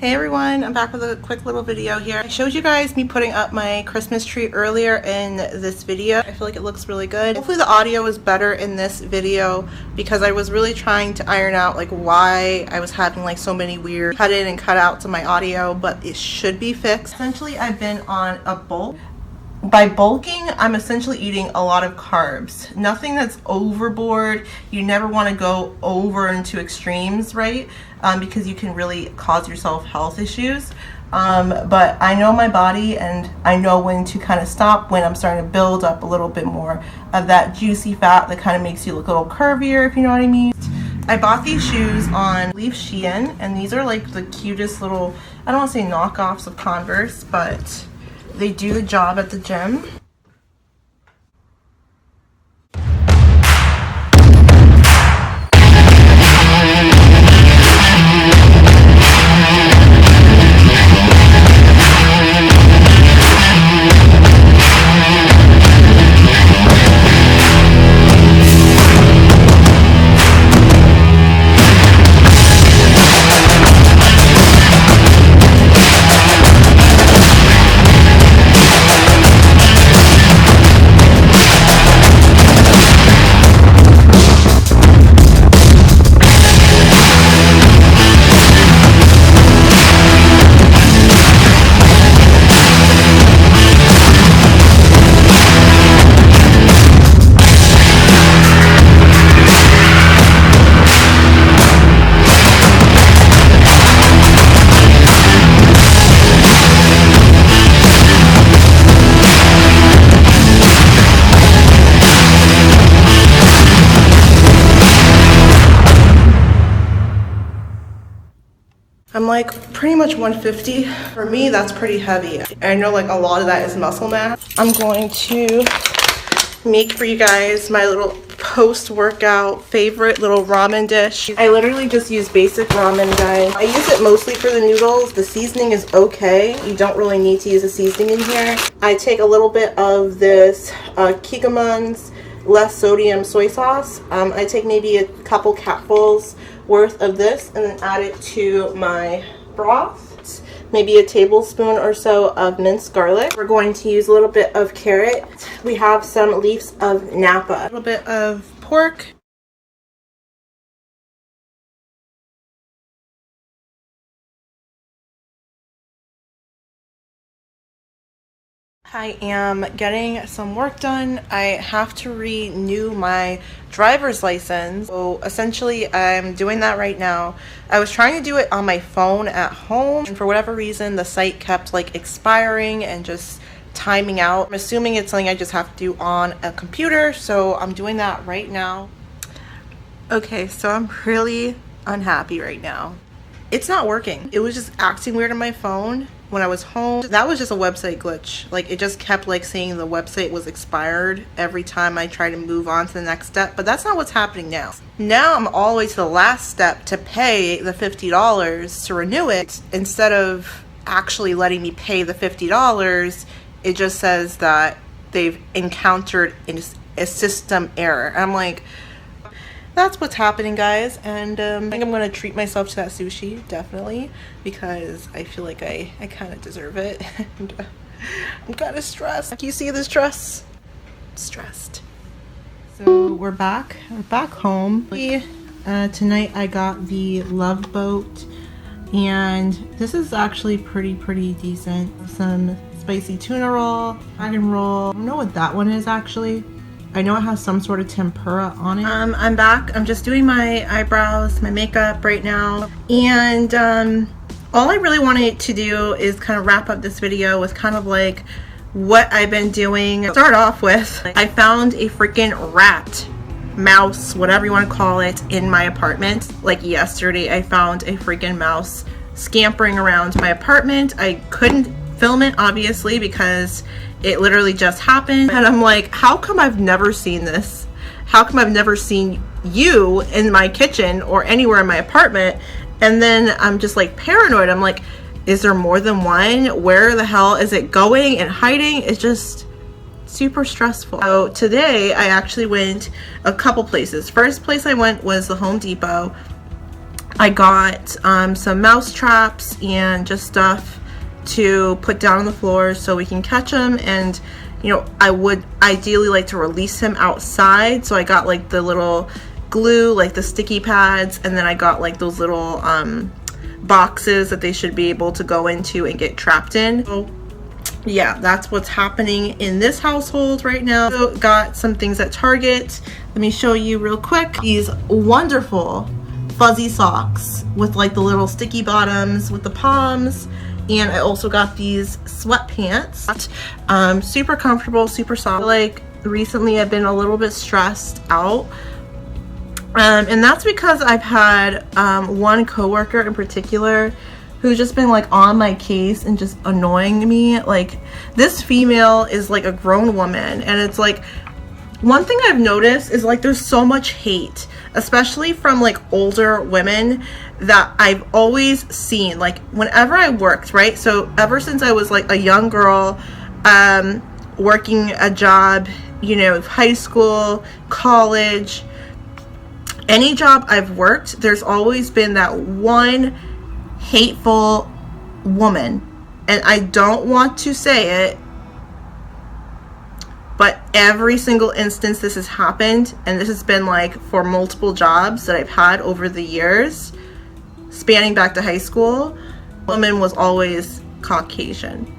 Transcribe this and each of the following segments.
Hey everyone, I'm back with a quick little video here. I showed you guys me putting up my Christmas tree earlier in this video. I feel like it looks really good. Hopefully the audio is better in this video because I was really trying to iron out like why I was having like so many weird cut in and cut outs of my audio, but it should be fixed. Essentially, I've been on a bulk. By bulking, I'm essentially eating a lot of carbs. Nothing that's overboard. You never want to go over into extremes, right? Because you can really cause yourself health issues. But I know my body and I know when to kind of stop when I'm starting to build up a little bit more of that juicy fat that kind of makes you look a little curvier, if you know what I mean. I bought these shoes on Shein, and these are like the cutest little, I don't want to say knockoffs of Converse, but they do the job at the gym. I'm like pretty much 150. For me, that's pretty heavy. I know like a lot of that is muscle mass. I'm going to make for you guys my little post-workout favorite little ramen dish. I literally just use basic ramen, guys. I use it mostly for the noodles. The seasoning is okay. You don't really need to use a seasoning in here. I take a little bit of this Kigamun's less sodium soy sauce. I take maybe a couple capfuls worth of this and then add it to my broth. Maybe a tablespoon or so of minced garlic. We're going to use a little bit of carrot. We have some leaves of Napa. A little bit of pork. I am getting some work done. I have to renew my driver's license. So essentially I'm doing that right now. I was trying to do it on my phone at home, and for whatever reason the site kept like expiring and just timing out. I'm assuming it's something I just have to do on a computer, so I'm doing that right now. Okay, so I'm really unhappy right now. It's not working. It was just acting weird on my phone when I was home. That was just a website glitch. Like it just kept like saying the website was expired every time I try to move on to the next step, but that's not what's happening now. Now I'm all the way to the last step to pay the $50 to renew it. Instead of actually letting me pay the $50, it just says that they've encountered a system error. And I'm like, that's what's happening, guys. And I think I'm gonna treat myself to that sushi, definitely, because I feel like I kind of deserve it. And, I'm kind of stressed. Like, you see this dress? Stressed. So we're back home. Tonight I got the Love Boat, and this is actually pretty decent. Some spicy tuna roll, dragon roll. I don't know what that one is actually. I know it has some sort of tempura on it. I'm back. I'm just doing my eyebrows, my makeup right now. And all I really wanted to do is kind of wrap up this video with kind of like what I've been doing. Start off with, I found a freaking rat, mouse, whatever you want to call it, in my apartment. Like yesterday, I found a freaking mouse scampering around my apartment. I couldn't film it, obviously, because it literally just happened, and I'm like, how come I've never seen this? How come I've never seen you in my kitchen or anywhere in my apartment? And then I'm just like paranoid. I'm like, is there more than one? Where the hell is it going and hiding? It's just super stressful. So today I actually went a couple places. First place I went was the Home Depot. I got some mouse traps and just stuff to put down on the floor so we can catch him. And you know, I would ideally like to release him outside, so I got like the little glue, like the sticky pads, and then I got like those little boxes that they should be able to go into and get trapped in. So yeah, that's what's happening in this household right now. So got some things at Target. Let me show you real quick. These wonderful fuzzy socks with like the little sticky bottoms with the palms. And I also got these sweatpants. Super comfortable, super soft. Like recently I've been a little bit stressed out. And that's because I've had one coworker in particular who's just been like on my case and just annoying me. Like, this female is like a grown woman, and it's like, one thing I've noticed is like there's so much hate, especially from like older women, that I've always seen like whenever I worked, right? So ever since I was like a young girl, working a job, you know, high school, college, any job I've worked, there's always been that one hateful woman. And I don't want to say it, but every single instance this has happened, and this has been like for multiple jobs that I've had over the years, spanning back to high school, woman was always Caucasian.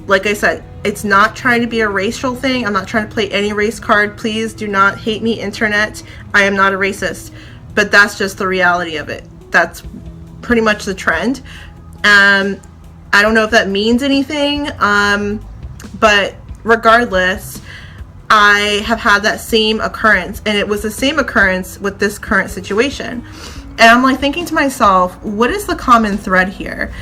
Like I said, it's not trying to be a racial thing. I'm not trying to play any race card. Please do not hate me, internet. I am not a racist, but that's just the reality of it. That's pretty much the trend. I don't know if that means anything, but regardless, I have had that same occurrence, and it was the same occurrence with this current situation. And I'm like thinking to myself, what is the common thread here?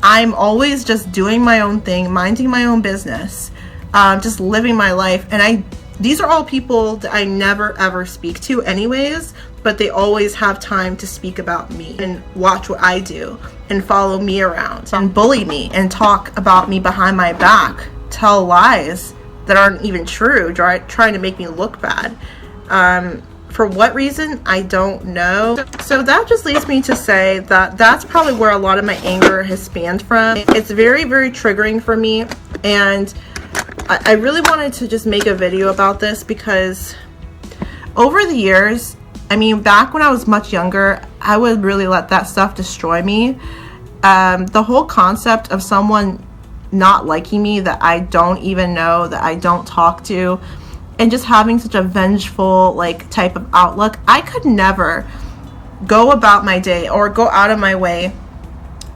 I'm always just doing my own thing, minding my own business, just living my life. And these are all people that I never ever speak to anyways, but they always have time to speak about me and watch what I do and follow me around and bully me and talk about me behind my back, tell lies that aren't even true, trying to make me look bad. For what reason, I don't know. So that just leads me to say that that's probably where a lot of my anger has spanned from. It's very, very triggering for me, and I really wanted to just make a video about this because over the years, I mean, back when I was much younger, I would really let that stuff destroy me. The whole concept of someone not liking me that I don't even know, that I don't talk to, and just having such a vengeful like type of outlook, I could never go about my day or go out of my way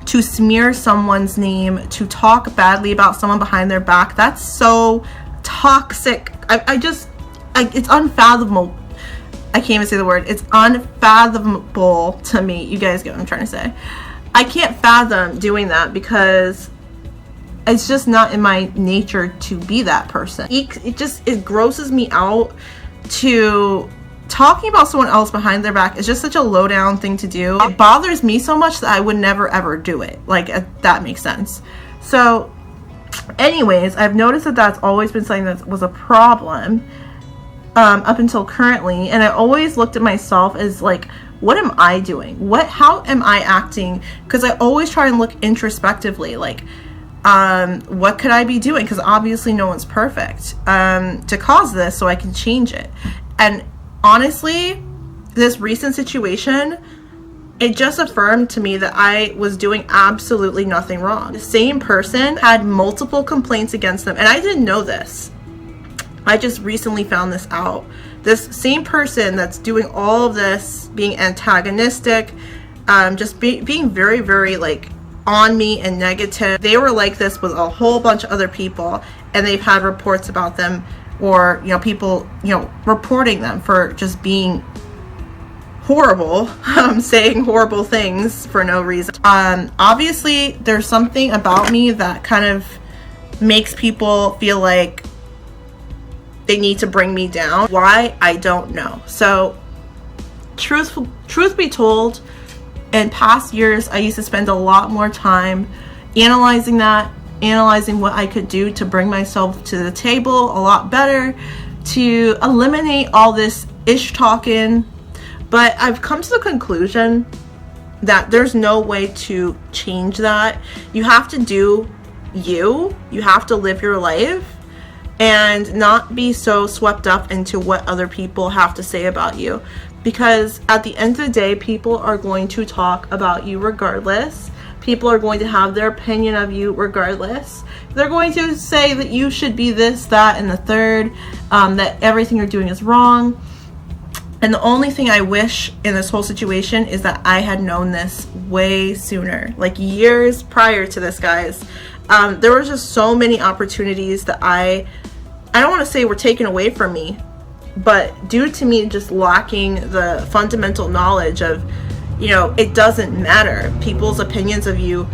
to smear someone's name, to talk badly about someone behind their back. That's so toxic. It's unfathomable. I can't even say the word. It's unfathomable to me. You guys get what I'm trying to say. I can't fathom doing that because it's just not in my nature to be that person. It grosses me out to talking about someone else behind their back. Is just such a low down thing to do. It bothers me so much that I would never ever do it. Like, that makes sense. So anyways, I've noticed that that's always been something that was a problem up until currently, and I always looked at myself as like, what am I doing? How am I acting? Because I always try and look introspectively, like, what could I be doing? Because obviously no one's perfect to cause this, so I can change it. And honestly, this recent situation, it just affirmed to me that I was doing absolutely nothing wrong. The same person had multiple complaints against them, and I didn't know this. I just recently found this out. This same person that's doing all of this, being antagonistic, just being very, very like on me and negative. They were like this with a whole bunch of other people, and they've had reports about them, or people reporting them for just being horrible, saying horrible things for no reason. Obviously there's something about me that kind of makes people feel like they need to bring me down. Why? I don't know. So truth be told, in past years, I used to spend a lot more time analyzing what I could do to bring myself to the table a lot better, to eliminate all this ish talking, But I've come to the conclusion that there's no way to change that. You have to do you. You have to live your life and not be so swept up into what other people have to say about you. Because at the end of the day, people are going to talk about you regardless. People are going to have their opinion of you regardless. They're going to say that you should be this, that, and the third, that everything you're doing is wrong. And the only thing I wish in this whole situation is that I had known this way sooner, like years prior to this, guys. There were just so many opportunities that I don't want to say were taken away from me, but due to me just lacking the fundamental knowledge of, you know, it doesn't matter. People's opinions of you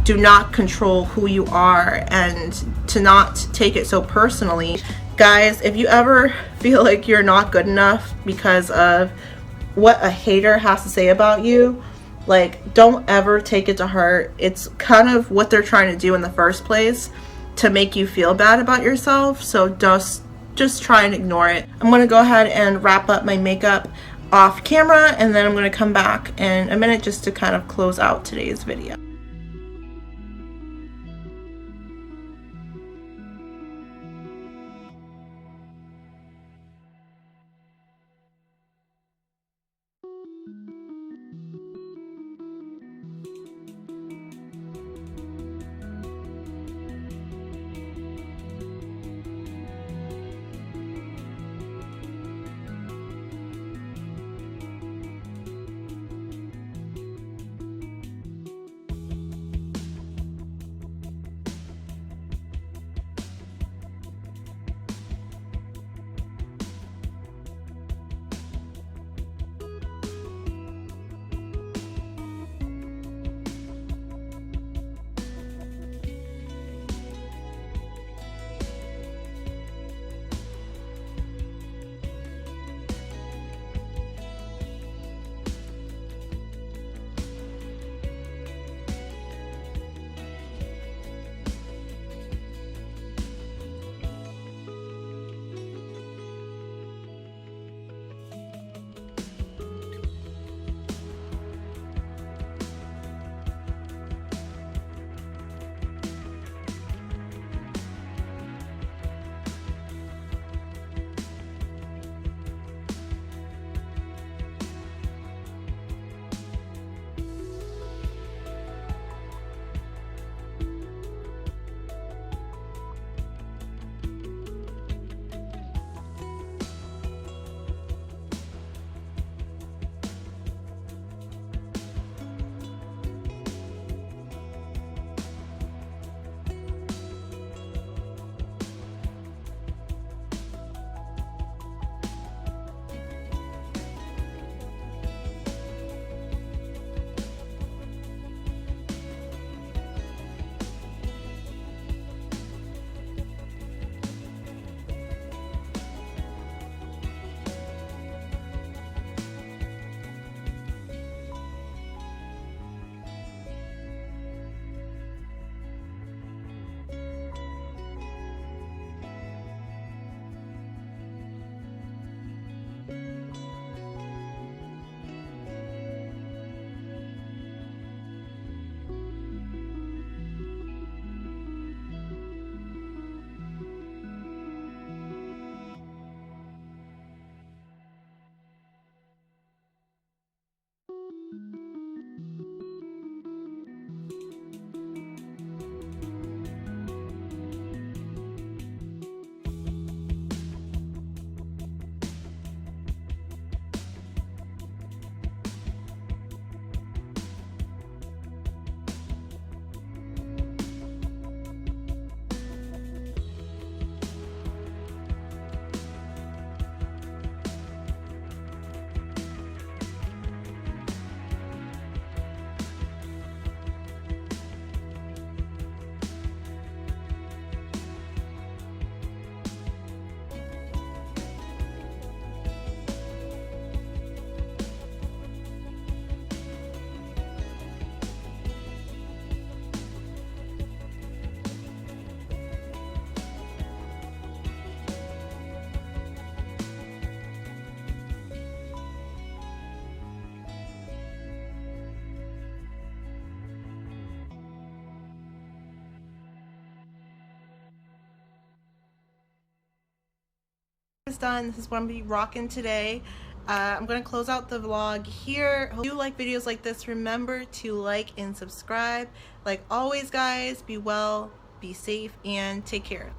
do not control who you are, and to not take it so personally. Guys, if you ever feel like you're not good enough because of what a hater has to say about you, like, don't ever take it to heart. It's kind of what they're trying to do in the first place, to make you feel bad about yourself. So just try and ignore it. I'm going to go ahead and wrap up my makeup off camera, and then I'm going to come back in a minute just to kind of close out today's video. It's done. This is what I'm gonna be rocking today. I'm gonna close out the vlog here. Hope you like videos like this. Remember to like and subscribe. Like always, guys, be well, be safe, and take care.